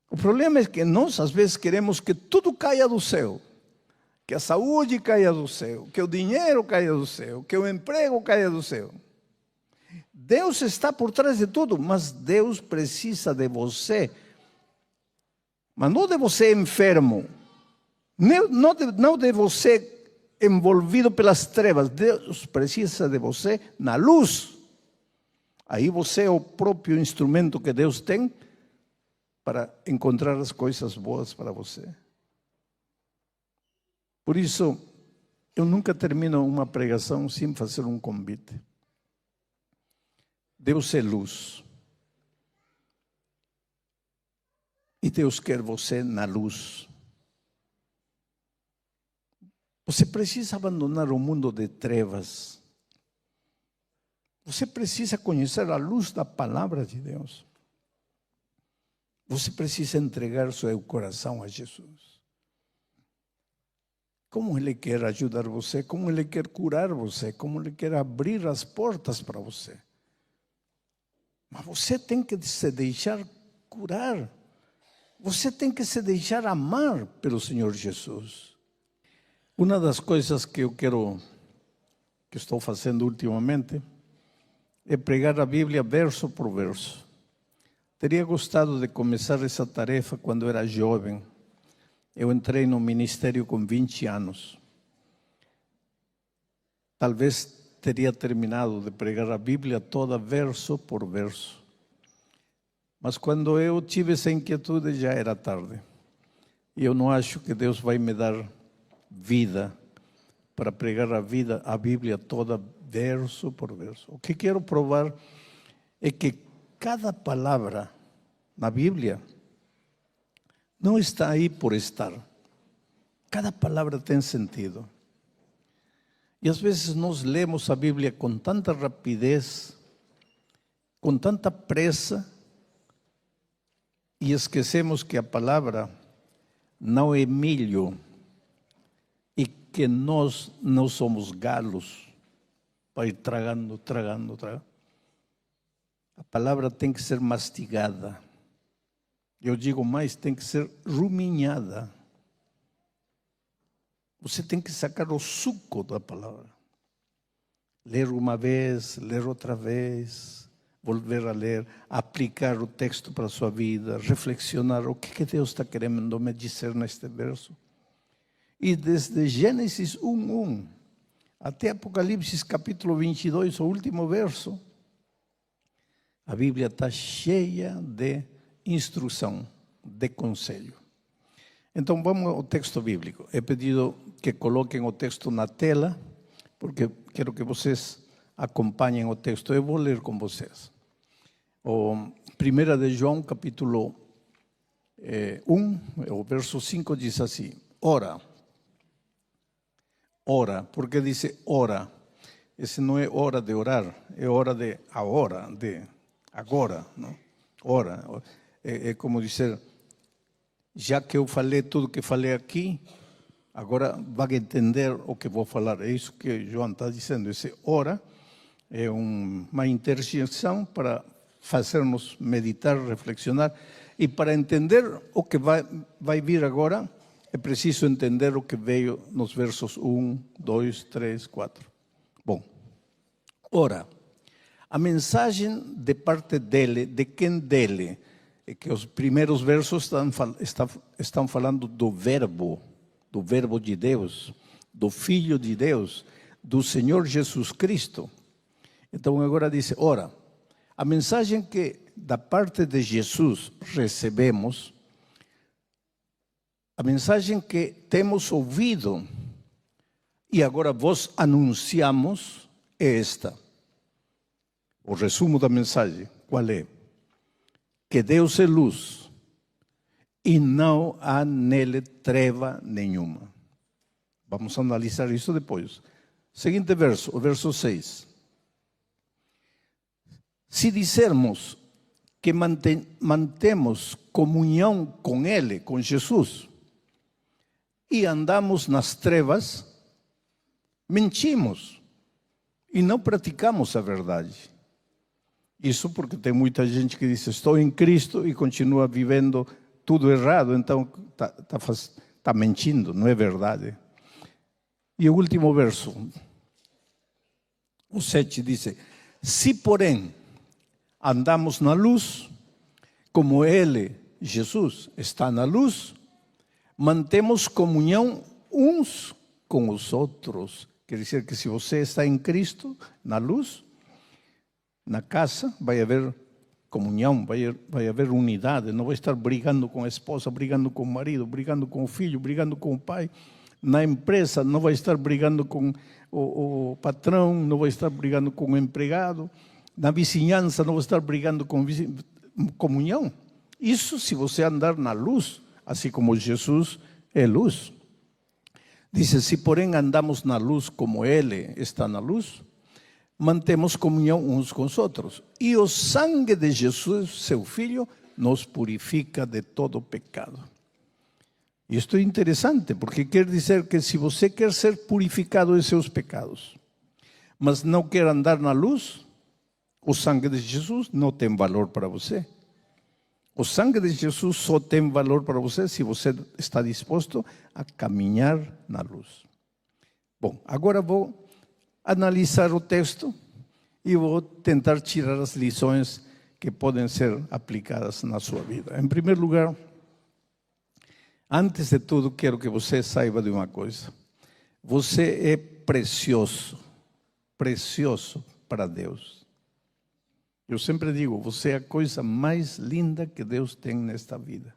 O problema é que nós, às vezes, queremos que tudo caia do céu. Que a saúde caia do céu, que o dinheiro caia do céu, que o emprego caia do céu. Deus está por trás de tudo, mas Deus precisa de você. Mas não de você enfermo, não de você envolvido pelas trevas. Deus precisa de você na luz. Aí você é o próprio instrumento que Deus tem para encontrar as coisas boas para você. Por isso, eu nunca termino uma pregação sem fazer um convite. Deus é luz. E Deus quer você na luz. Você precisa abandonar o mundo de trevas. Você precisa conhecer a luz da palavra de Deus. Você precisa entregar seu coração a Jesus. Como Ele quer ajudar você, como Ele quer curar você, como Ele quer abrir as portas para você. Mas você tem que se deixar curar. Você tem que se deixar amar pelo Senhor Jesus. Uma das coisas que que estou fazendo ultimamente, é pregar a Bíblia verso por verso. Teria gostado de começar essa tarefa quando era jovem. Eu entrei no ministério com 20 anos. Talvez teria terminado de pregar a Bíblia toda verso por verso. Mas quando eu tive essa inquietude já era tarde. E eu não acho que Deus vai me dar vida para pregar a Bíblia toda verso por verso. O que quero provar é que cada palavra na Bíblia não está aí por estar. Cada palavra tem sentido. E às vezes nós lemos a Bíblia com tanta rapidez, com tanta pressa, e esquecemos que a palavra não é milho e que nós não somos galos para ir tragando. A palavra tem que ser mastigada. Eu digo mais, tem que ser ruminhada. Você tem que sacar o suco da palavra. Ler uma vez, ler outra vez, volver a ler, aplicar o texto para a sua vida, reflexionar o que Deus está querendo me dizer neste verso. E desde Gênesis 1:1 até Apocalipse capítulo 22, o último verso, a Bíblia está cheia de instrução, de conselho. Então vamos ao texto bíblico. He pedido que coloquem o texto na tela, porque quero que vocês acompanhem o texto. Eu vou ler com vocês. O 1 de João, capítulo 1, o verso 5 diz assim: ora, porque diz ora. Esse não é hora de orar, é hora de agora, não? Ora, é como dizer, já que eu falei tudo que falei aqui, agora vai entender o que vou falar. É isso que João está dizendo. Esse ora é uma interjeição para fazermos meditar, reflexionar. E para entender o que vai vir agora, é preciso entender o que veio nos versos 1, 2, 3, 4. Bom, ora, a mensagem de parte dele, de quem dele? É que os primeiros versos estão falando do verbo de Deus, do Filho de Deus, do Senhor Jesus Cristo. Então agora diz, ora, a mensagem que da parte de Jesus recebemos, a mensagem que temos ouvido e agora vos anunciamos é esta. O resumo da mensagem, qual é? Que Deus é luz e não há nele treva nenhuma. Vamos analisar isso depois. Seguinte verso, o verso 6. Se dissermos que mantemos comunhão com Ele, com Jesus, e andamos nas trevas, mentimos e não praticamos a verdade. Isso porque tem muita gente que diz, estou em Cristo e continua vivendo tudo errado, então está mentindo, não é verdade. E o último verso, o 7 diz: se porém andamos na luz, como Ele, Jesus, está na luz, mantemos comunhão uns com os outros. Quer dizer que se você está em Cristo, na luz, na casa, vai haver comunhão, vai haver unidade. Não vai estar brigando com a esposa, brigando com o marido, brigando com o filho, brigando com o pai. Na empresa, não vai estar brigando com o patrão, não vai estar brigando com o empregado. Na vizinhança, não vai estar brigando com comunhão. Isso se você andar na luz, assim como Jesus é luz. Diz: se porém andamos na luz como Ele está na luz, mantemos comunhão uns com os outros. E o sangue de Jesus, seu Filho, nos purifica de todo pecado. Isto é interessante, porque quer dizer que se você quer ser purificado de seus pecados, mas não quer andar na luz, o sangue de Jesus não tem valor para você. O sangue de Jesus só tem valor para você se você está disposto a caminhar na luz. Bom, agora vou analisar o texto e vou tentar tirar as lições que podem ser aplicadas na sua vida. Em primeiro lugar, antes de tudo, quero que você saiba de uma coisa. Você é precioso, precioso para Deus. Eu sempre digo, você é a coisa mais linda que Deus tem nesta vida.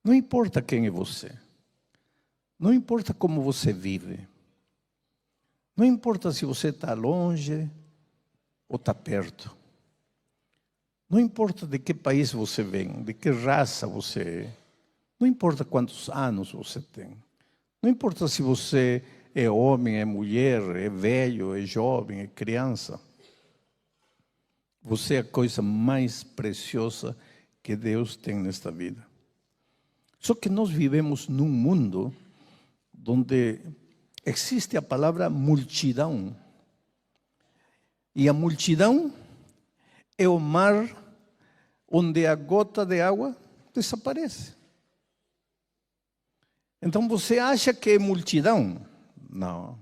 Não importa quem é você. Não importa como você vive. Não importa se você está longe ou está perto. Não importa de que país você vem, de que raça você é. Não importa quantos anos você tem. Não importa se você é homem, é mulher, é velho, é jovem, é criança. Você é a coisa mais preciosa que Deus tem nesta vida. Só que nós vivemos num mundo onde existe a palavra multidão. E a multidão é o mar onde a gota de água desaparece. Então você acha que é multidão? Não.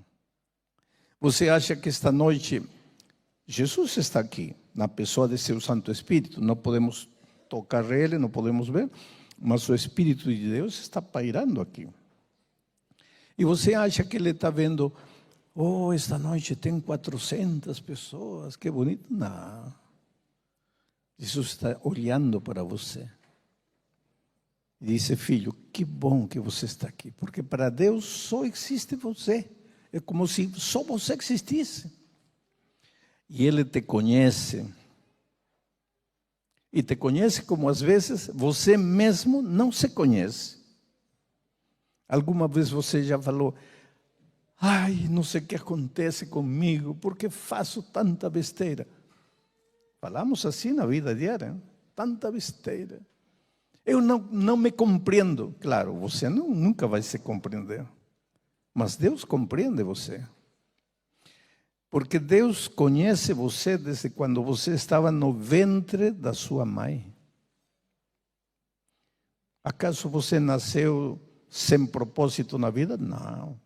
Você acha que esta noite Jesus está aqui, na pessoa de seu Santo Espírito. Não podemos tocar Ele, não podemos ver, mas o Espírito de Deus está pairando aqui. E você acha que Ele está vendo, oh, esta noite tem 400 pessoas, que bonito. Não. Jesus está olhando para você. E disse: filho, que bom que você está aqui, porque para Deus só existe você. É como se só você existisse. E Ele te conhece. E te conhece como às vezes você mesmo não se conhece. Alguma vez você já falou: ai, não sei o que acontece comigo, porque faço tanta besteira. Falamos assim na vida diária, hein? Tanta besteira. Eu não me compreendo. Claro, você nunca vai se compreender. Mas Deus compreende você. Porque Deus conhece você desde quando você estava no ventre da sua mãe. Acaso você nasceu sem propósito na vida? Não.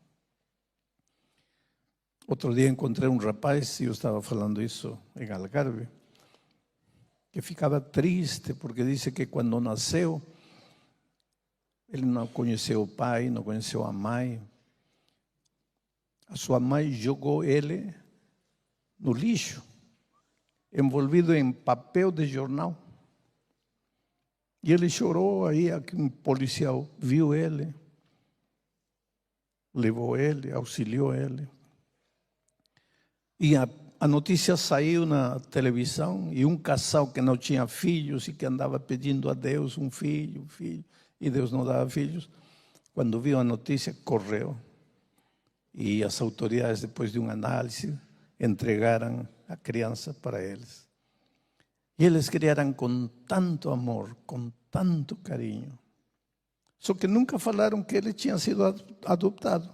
Outro dia encontrei um rapaz, e eu estava falando isso em Algarve, que ficava triste porque disse que quando nasceu, ele não conheceu o pai, não conheceu a mãe. A sua mãe jogou ele no lixo, envolvido em papel de jornal. E ele chorou, aí um policial viu ele, levou ele, auxiliou ele. E a notícia saiu na televisão, e um casal que não tinha filhos e que andava pedindo a Deus um filho, e Deus não dava filhos, quando viu a notícia, correu. E as autoridades, depois de uma análise, entregaram a criança para eles. E eles criaram com tanto amor, com tanto carinho. Só que nunca falaram que ele tinha sido adotado.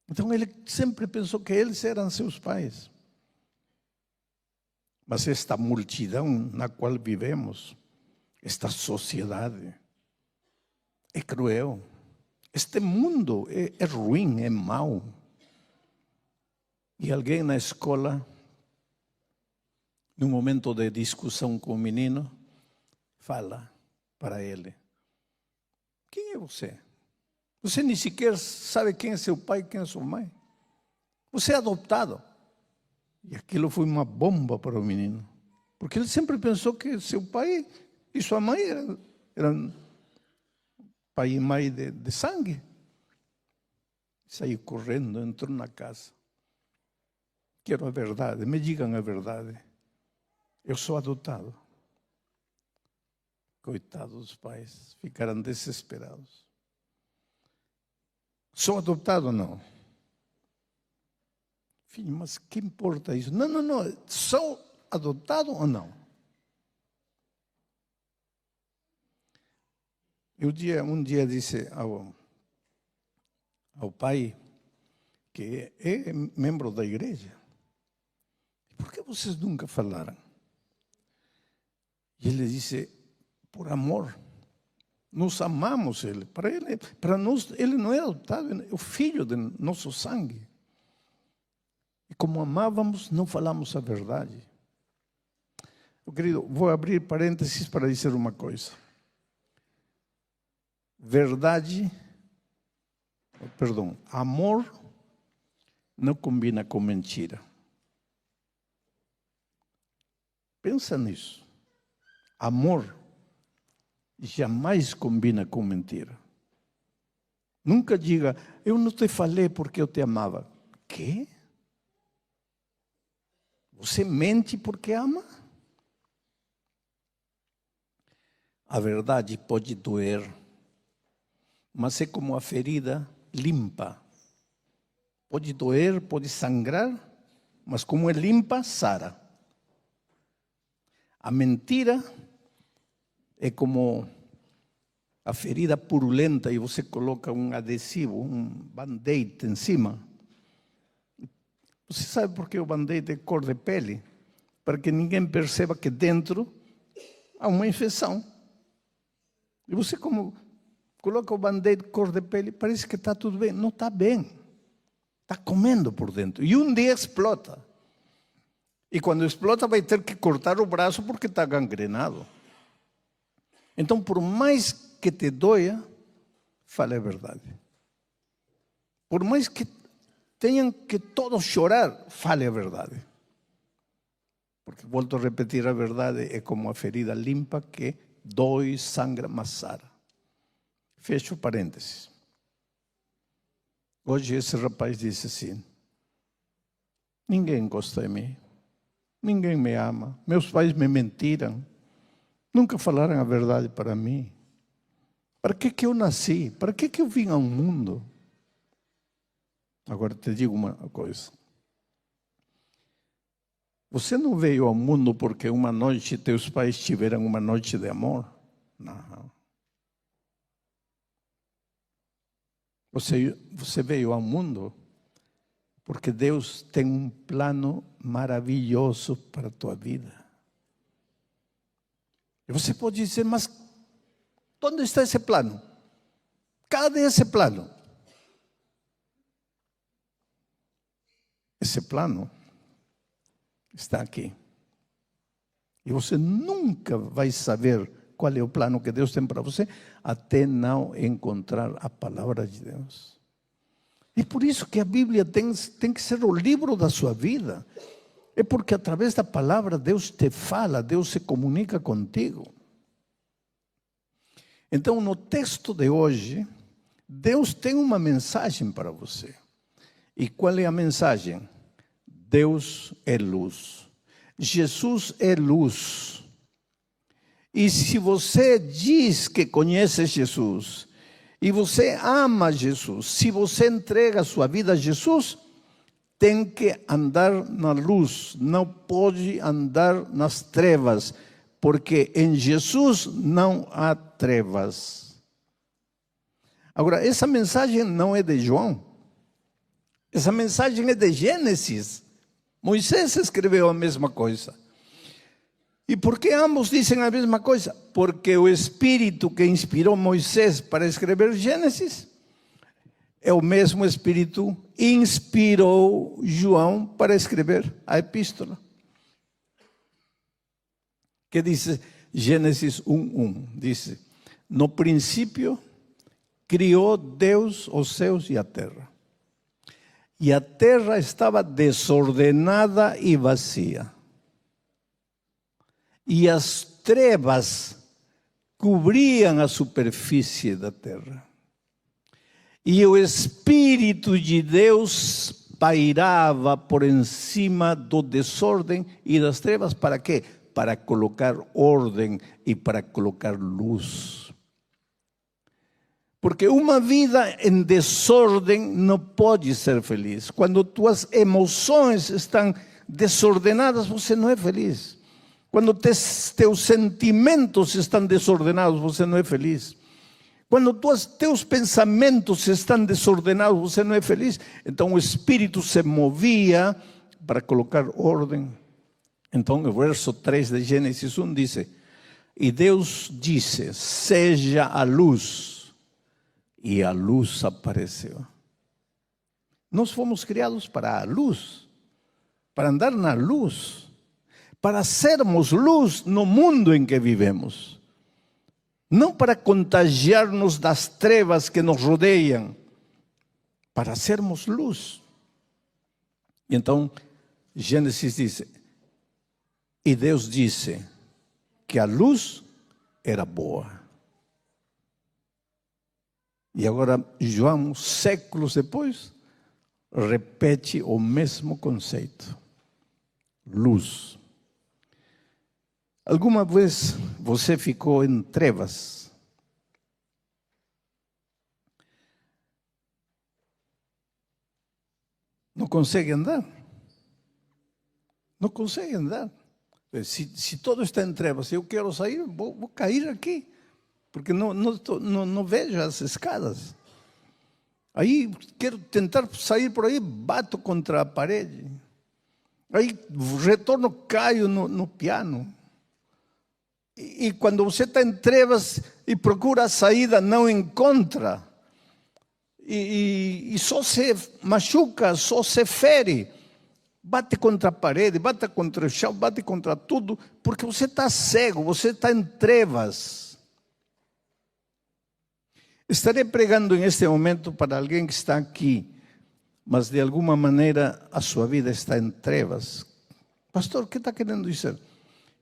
Então ele sempre pensou que eles eram seus pais. Mas esta multidão na qual vivemos, Esta sociedade é cruel. Este mundo é ruim, é mau. E alguém na escola, num momento de discussão com o menino, fala para ele: quem é você? Você nem sequer sabe quem é seu pai, quem é sua mãe. Você é adotado. E aquilo foi uma bomba para o menino. Porque ele sempre pensou que seu pai e sua mãe eram pai e mãe de sangue. Saiu correndo, entrou na casa. Quero a verdade, me digam a verdade. Eu sou adotado. Coitados dos pais, ficaram desesperados. Sou adotado ou não? Filho, mas que importa isso? Não, sou adotado ou não? Um dia disse ao pai, que é membro da igreja: por que vocês nunca falaram? E ele disse: por amor. Nós amamos ele. Para nós, ele não é adotado, é o filho de nosso sangue. E como amávamos, não falamos a verdade. Meu querido, vou abrir parênteses para dizer uma coisa. Amor não combina com mentira. Pensa nisso. Amor jamais combina com mentira. Nunca diga: eu não te falei porque eu te amava. Quê? Você mente porque ama? A verdade pode doer, mas é como a ferida limpa. Pode doer, pode sangrar, mas como é limpa, sara. A mentira é como a ferida purulenta e você coloca um adesivo, um band-aid em cima. Você sabe por que o band-aid é cor de pele? Para que ninguém perceba que dentro há uma infecção. E você, como coloca o band-aid cor de pele, parece que está tudo bem. Não está bem. Está comendo por dentro. E um dia explota. E quando explota vai ter que cortar o braço porque está gangrenado. Então, por mais que te doia, fale a verdade. Por mais que tenham que todos chorar, fale a verdade. Porque, volto a repetir, a verdade é como a ferida limpa que dói, sangra, mas sara. Fecho parênteses. Hoje esse rapaz disse assim: ninguém gosta de mim, ninguém me ama, meus pais me mentiram, nunca falaram a verdade para mim. Para que eu nasci? Para que eu vim ao mundo? Agora te digo uma coisa. Você não veio ao mundo porque uma noite teus pais tiveram uma noite de amor? Não. Você veio ao mundo porque Deus tem um plano maravilhoso para a tua vida. E você pode dizer: mas onde está esse plano? Cadê esse plano? Esse plano está aqui. E você nunca vai saber qual é o plano que Deus tem para você até não encontrar a palavra de Deus. E por isso que a Bíblia tem que ser o livro da sua vida. É porque através da palavra Deus te fala, Deus se comunica contigo. Então, no texto de hoje, Deus tem uma mensagem para você. E qual é a mensagem? Deus é luz. Jesus é luz. E se você diz que conhece Jesus, e você ama Jesus, se você entrega a sua vida a Jesus, tem que andar na luz, não pode andar nas trevas, porque em Jesus não há trevas. Agora, essa mensagem não é de João, essa mensagem é de Gênesis. Moisés escreveu a mesma coisa. E por que ambos dizem a mesma coisa? Porque o Espírito que inspirou Moisés para escrever Gênesis é o mesmo Espírito que inspirou João para escrever a epístola. Que diz Gênesis 1:1, diz: no princípio criou Deus os céus e a terra. E a terra estava desordenada e vazia. E as trevas cobriam a superfície da terra. E o Espírito de Deus pairava por encima do desordem e das trevas. Para quê? Para colocar ordem e para colocar luz. Porque uma vida em desordem não pode ser feliz. Quando tuas emoções estão desordenadas, você não é feliz. Quando teus sentimentos estão desordenados, você não é feliz. Quando teus pensamentos estão desordenados, você não é feliz. Então o Espírito se movia para colocar ordem. Então o verso 3 de Gênesis 1 diz: e Deus disse, seja a luz, e a luz apareceu. Nós fomos criados para a luz, para andar na luz, para sermos luz no mundo em que vivemos. Não para contagiar-nos das trevas que nos rodeiam, para sermos luz. E então, Gênesis diz, e Deus disse que a luz era boa. E agora, João, séculos depois, repete o mesmo conceito. Luz. Alguma vez você ficou em trevas? Não consegue andar? Não consegue andar. Se todo está em trevas, eu quero sair, vou cair aqui. Porque não vejo as escadas. Aí quero tentar sair por aí, bato contra a parede. Aí retorno, caio no piano. E quando você está em trevas e procura a saída, não encontra. E só se machuca, só se fere. Bate contra a parede, bate contra o chão, bate contra tudo, porque você está cego, você está em trevas. Estarei pregando em este momento para alguém que está aqui, mas de alguma maneira a sua vida está em trevas. Pastor, o que está querendo dizer?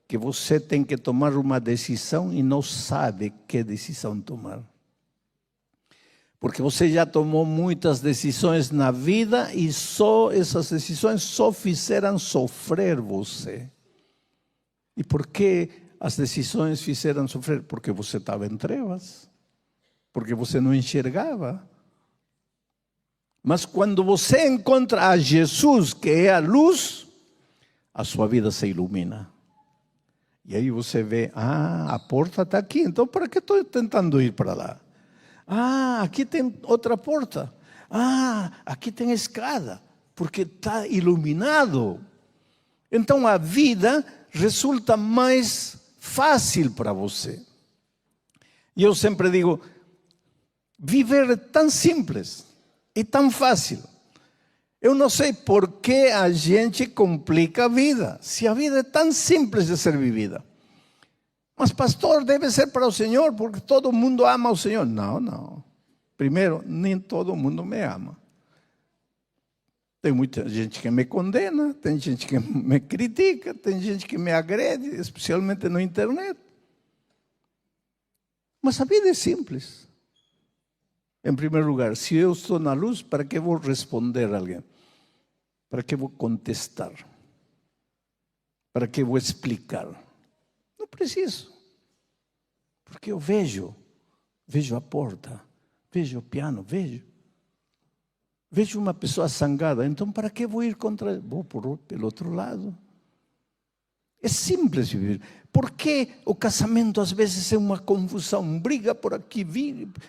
Que você tem que tomar uma decisão e não sabe que decisão tomar. Porque você já tomou muitas decisões na vida e só essas decisões só fizeram sofrer você. E por que as decisões fizeram sofrer? Porque você estava em trevas. Porque você não enxergava. Mas quando você encontra a Jesus, que é a luz, a sua vida se ilumina. E aí você vê, a porta está aqui, então para que estou tentando ir para lá? Aqui tem outra porta. Aqui tem escada, porque está iluminado. Então a vida resulta mais fácil para você. E eu sempre digo, viver é tão simples e tão fácil. Eu não sei por que a gente complica a vida, se a vida é tão simples de ser vivida. Mas pastor, deve ser para o Senhor, porque todo mundo ama o Senhor. Não. Primeiro, nem todo mundo me ama. Tem muita gente que me condena, tem gente que me critica, tem gente que me agrede, especialmente na internet. Mas a vida é simples. Em primeiro lugar, se eu estou na luz, para que vou responder a alguém? Para que vou contestar? Para que vou explicar? Não preciso. Porque eu vejo a porta, vejo o piano, vejo uma pessoa zangada. Então, para que vou ir contra? Vou pelo outro lado. É simples viver. Por que o casamento às vezes é uma confusão? Briga por aqui,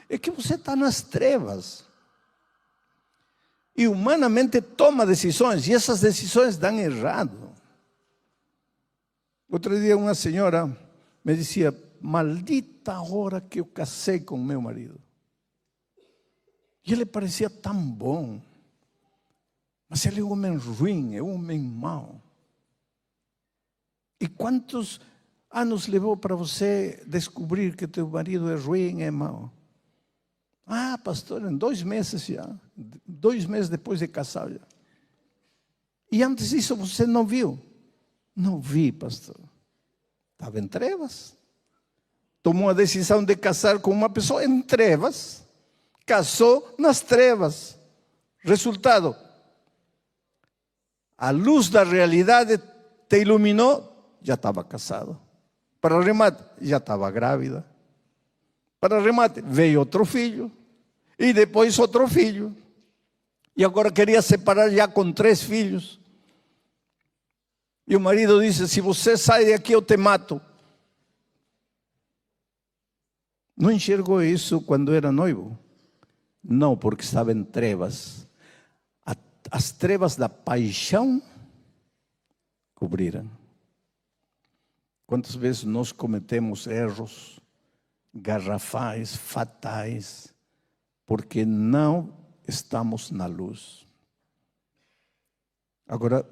é que você está nas trevas. E humanamente toma decisões, e essas decisões dão errado. Outro dia uma senhora me dizia: maldita hora que eu casei com meu marido. E ele parecia tão bom. Mas ele é um homem ruim, é um homem mau. E quantos anos levou para você descobrir que teu marido é ruim, é mau? Ah, pastor, em 2 meses já. 2 meses depois de casar já. E antes disso você não viu? Não vi, pastor. Estava em trevas. Tomou a decisão de casar com uma pessoa em trevas. Casou nas trevas. Resultado: a luz da realidade te iluminou, já estava casado. Para remate, já estava grávida. Para remate, veio outro filho. E depois outro filho. E agora queria separar já com 3 filhos. E o marido disse: se você sai daqui eu te mato. Não enxergou isso quando era noivo? Não, porque estava em trevas. As trevas da paixão cobriram. Quantas vezes nós cometemos erros garrafais, fatais, porque não estamos na luz. Agora,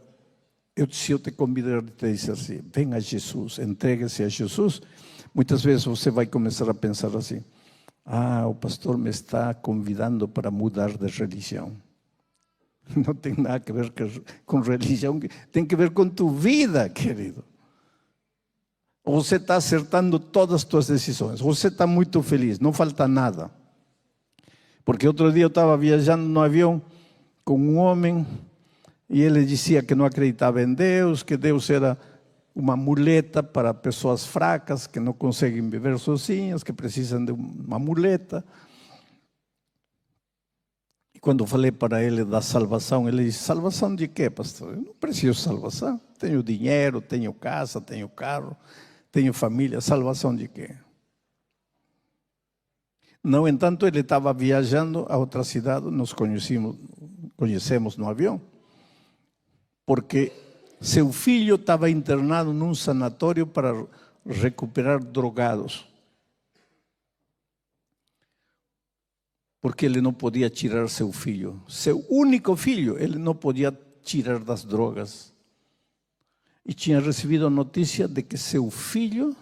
se eu te convidar e te dizer assim: vem a Jesus, entregue-se a Jesus, muitas vezes você vai começar a pensar assim: ah, o pastor me está convidando para mudar de religião. Não tem nada a ver com religião, tem que ver com tua vida, querido. Você está acertando todas as tuas decisões, você está muito feliz, não falta nada. Porque outro dia eu estava viajando no avião com um homem e ele dizia que não acreditava em Deus, que Deus era uma muleta para pessoas fracas, que não conseguem viver sozinhas, que precisam de uma muleta. E quando eu falei para ele da salvação, ele disse: salvação de quê, pastor? Eu não preciso de salvação. Tenho dinheiro, tenho casa, tenho carro, tenho família. Salvação de quê? No entanto, ele estava viajando a outra cidade, nos conhecemos no avião, porque seu filho estava internado num sanatório para recuperar drogados. Porque ele não podia tirar seu filho. Seu único filho, ele não podia tirar das drogas. E tinha recebido a notícia de que seu filho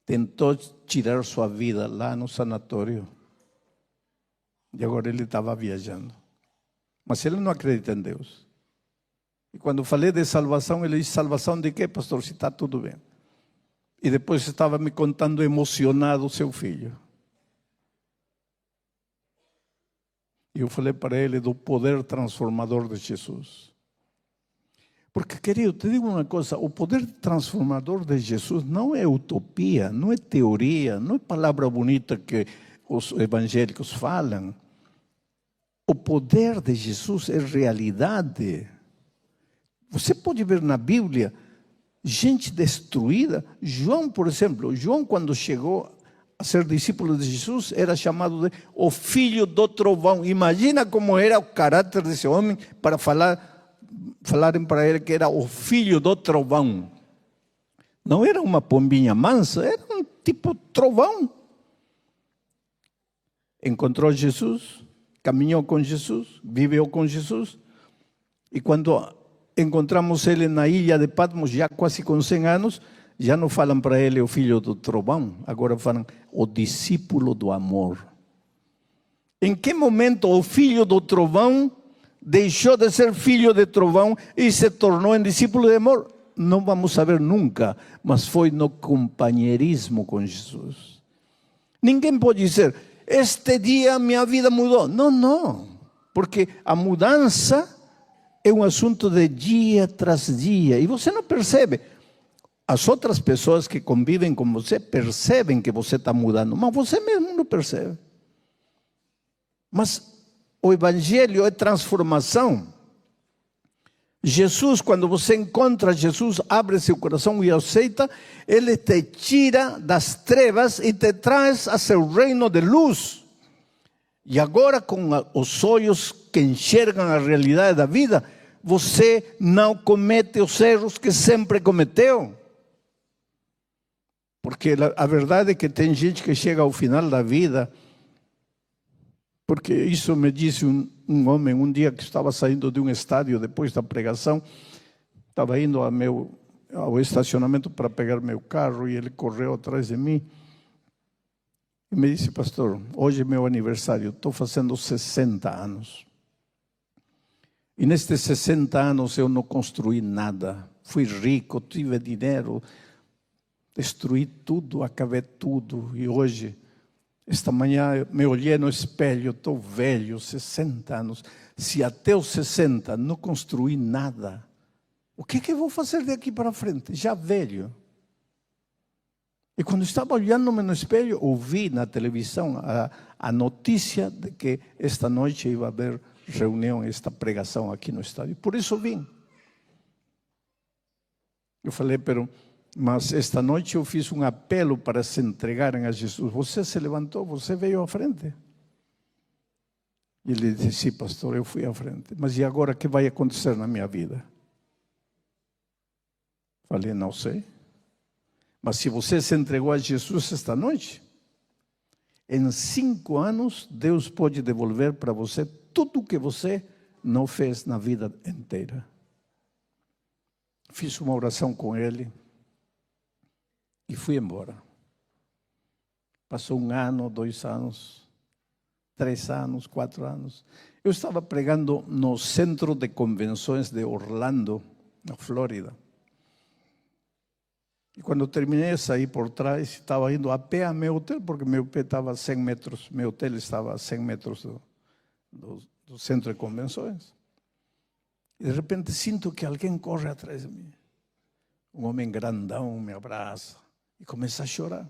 tentou tirar sua vida lá no sanatório. E agora ele estava viajando. Mas ele não acredita em Deus. E quando falei de salvação, ele disse: salvação de quê, pastor, se está tudo bem? E depois estava me contando emocionado o seu filho. E eu falei para ele do poder transformador de Jesus. Porque, querido, te digo uma coisa: o poder transformador de Jesus não é utopia, não é teoria, não é palavra bonita que os evangélicos falam. O poder de Jesus é realidade. Você pode ver na Bíblia gente destruída. João, por exemplo, João, quando chegou a ser discípulo de Jesus, era chamado de o filho do trovão. Imagina como era o caráter desse homem para falarem para ele que era o filho do trovão. Não era uma pombinha mansa, era um tipo trovão. Encontrou Jesus, caminhou com Jesus, viveu com Jesus. E quando encontramos ele na ilha de Patmos, já quase com 100 anos, já não falam para ele o filho do trovão, agora falam o discípulo do amor. Em que momento o filho do trovão deixou de ser filho de trovão e se tornou em discípulo de amor? Não vamos saber nunca, mas foi no companheirismo com Jesus. Ninguém pode dizer: este dia minha vida mudou. Não, não, porque a mudança é um assunto de dia tras dia e você não percebe. As outras pessoas que convivem com você percebem que você está mudando, mas você mesmo não percebe. Mas o Evangelho é transformação. Jesus, quando você encontra Jesus, abre seu coração e aceita, Ele te tira das trevas e te traz a seu reino de luz. E agora, com os olhos que enxergam a realidade da vida, você não comete os erros que sempre cometeu. Porque a verdade é que tem gente que chega ao final da vida, porque isso me disse um homem um dia que estava saindo de um estádio depois da pregação, estava indo ao estacionamento para pegar meu carro e ele correu atrás de mim e me disse: pastor, hoje é meu aniversário, estou fazendo 60 anos. E nestes 60 anos eu não construí nada. Fui rico, tive dinheiro, destruí tudo, acabei tudo. E hoje, esta manhã, me olhei no espelho, estou velho, 60 anos. Se até os 60 não construí nada, o que eu vou fazer daqui para frente? Já velho. E quando estava olhando-me no espelho, ouvi na televisão a notícia de que esta noite ia haver reunião, esta pregação aqui no estádio. Por isso vim. Eu falei, mas esta noite eu fiz um apelo para se entregarem a Jesus. Você se levantou, você veio à frente. E ele disse: sim, pastor, eu fui à frente. Mas e agora o que vai acontecer na minha vida? Falei: não sei. Mas se você se entregou a Jesus esta noite, em 5 anos, Deus pode devolver para você tudo o que você não fez na vida inteira. Fiz uma oração com ele e fui embora. Passou 1 ano, 2 anos, 3 anos, 4 anos. Eu estava pregando no centro de convenções de Orlando, na Flórida. E quando terminei, saí por trás, estava indo a pé a meu hotel, porque meu pé estava a 100 metros, meu hotel estava a 100 metros do centro de convenções. E de repente sinto que alguém corre atrás de mim. Um homem grandão me abraça e começa a chorar.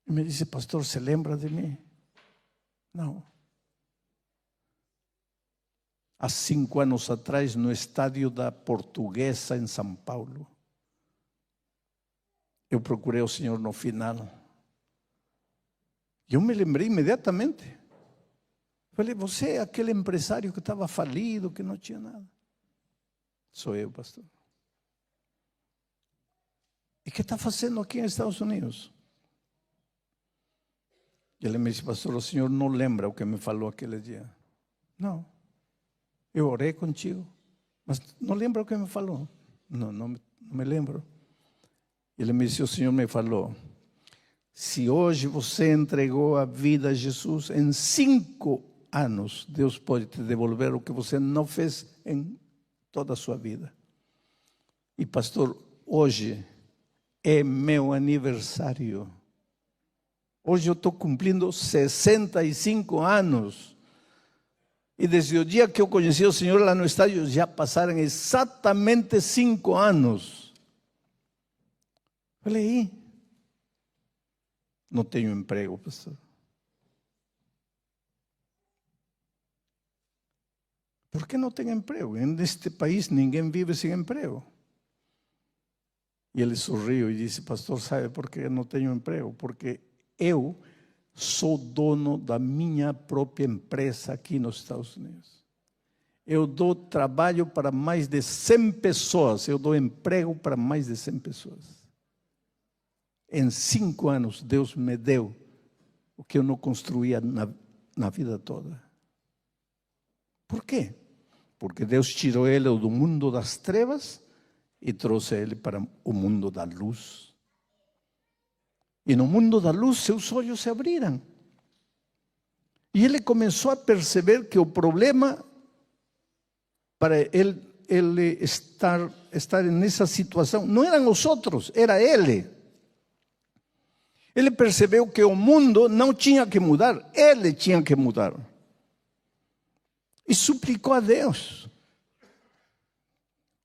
E me disse: pastor, ¿se lembra de mim? Não. Há 5 anos atrás, no estádio da Portuguesa, em São Paulo, eu procurei o Senhor no final. E eu me lembrei imediatamente. Falei: você é aquele empresário que estava falido, que não tinha nada. Sou eu, pastor. E o que está fazendo aqui nos Estados Unidos? E ele me disse: pastor, o senhor não lembra o que me falou aquele dia? Não. Eu orei contigo, mas não lembra o que me falou? Não me lembro. Ele me disse: o Senhor me falou, se hoje você entregou a vida a Jesus, em 5 anos, Deus pode te devolver o que você não fez em toda a sua vida. E pastor, hoje é meu aniversário. Hoje eu estou cumprindo 65 anos. E desde o dia que eu conheci o Senhor lá no estádio, já passaram exatamente 5 anos. Falei: não tenho emprego, pastor. Por que não tenho emprego? Neste país ninguém vive sem emprego. E ele sorriu e disse: pastor, sabe por que não tenho emprego? Porque eu sou dono da minha própria empresa aqui nos Estados Unidos. Eu dou trabalho para mais de 100 pessoas. Eu dou emprego para mais de 100 pessoas. Em 5 anos, Deus me deu o que eu não construía na vida toda. Por quê? Porque Deus tirou ele do mundo das trevas e trouxe ele para o mundo da luz. E no mundo da luz, seus olhos se abriram. E ele começou a perceber que o problema para ele estar nessa situação não eram os outros, era ele. Ele percebeu que o mundo não tinha que mudar, ele tinha que mudar. E suplicou a Deus.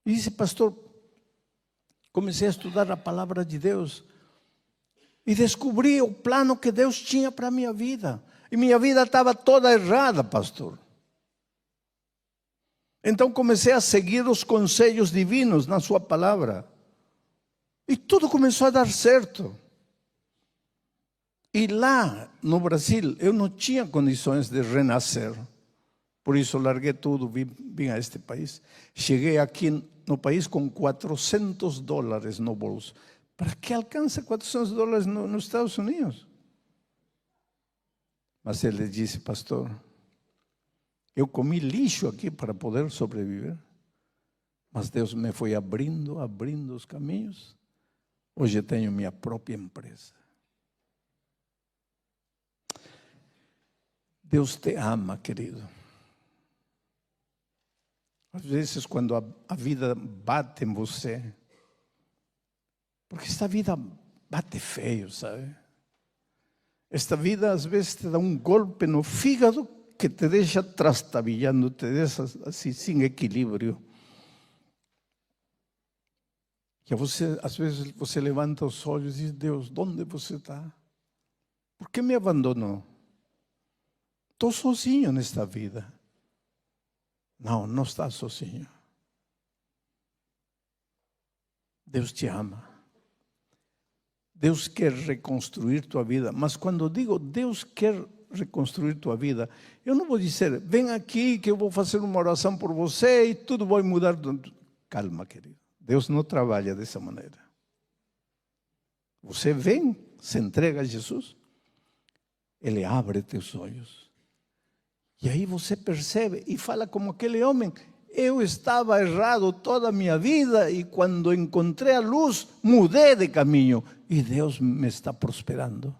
E disse: pastor, comecei a estudar a palavra de Deus e descobri o plano que Deus tinha para a minha vida. E minha vida estava toda errada, pastor. Então comecei a seguir os conselhos divinos na sua palavra. E tudo começou a dar certo. E lá no Brasil eu não tinha condições de renascer. Por isso larguei tudo, vim a este país. Cheguei aqui no país com $400 no bolso. ¿Para qué alcanza $400 nos Estados Unidos? Mas ele disse, pastor, eu comi lixo aqui para poder sobreviver. Mas Deus me foi abrindo os caminhos. Hoje eu tenho minha própria empresa. Deus te ama, querido. Às vezes, quando a vida bate em você, porque esta vida bate feio, sabe? Esta vida, às vezes, te dá um golpe no fígado que te deixa trastabillando, te deixa assim, sem equilíbrio. Que você, às vezes, você levanta os olhos e diz, Deus, onde você está? Por que me abandonou? Estou sozinho nesta vida. Não, não está sozinho. Deus te ama. Deus quer reconstruir tua vida. Mas quando digo Deus quer reconstruir tua vida, eu não vou dizer, vem aqui que eu vou fazer uma oração por você e tudo vai mudar. Calma, querido. Deus não trabalha dessa maneira. Você vem, se entrega a Jesus, Ele abre teus olhos. E aí você percebe e fala como aquele homem, eu estava errado toda a minha vida e quando encontrei a luz, mudei de caminho e Deus me está prosperando.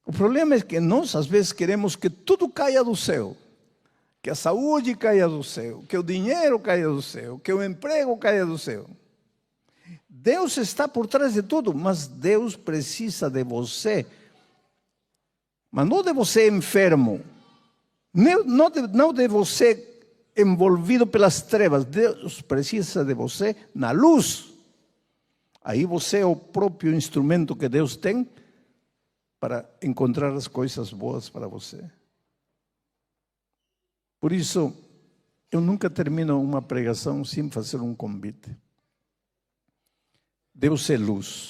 O problema é que nós às vezes queremos que tudo caia do céu. Que a saúde caia do céu, que o dinheiro caia do céu, que o emprego caia do céu. Deus está por trás de tudo, mas Deus precisa de você. Mas não de você enfermo, não de você envolvido pelas trevas. Deus precisa de você na luz. Aí você é o próprio instrumento que Deus tem para encontrar as coisas boas para você. Por isso, eu nunca termino uma pregação sem fazer um convite. Deus é luz.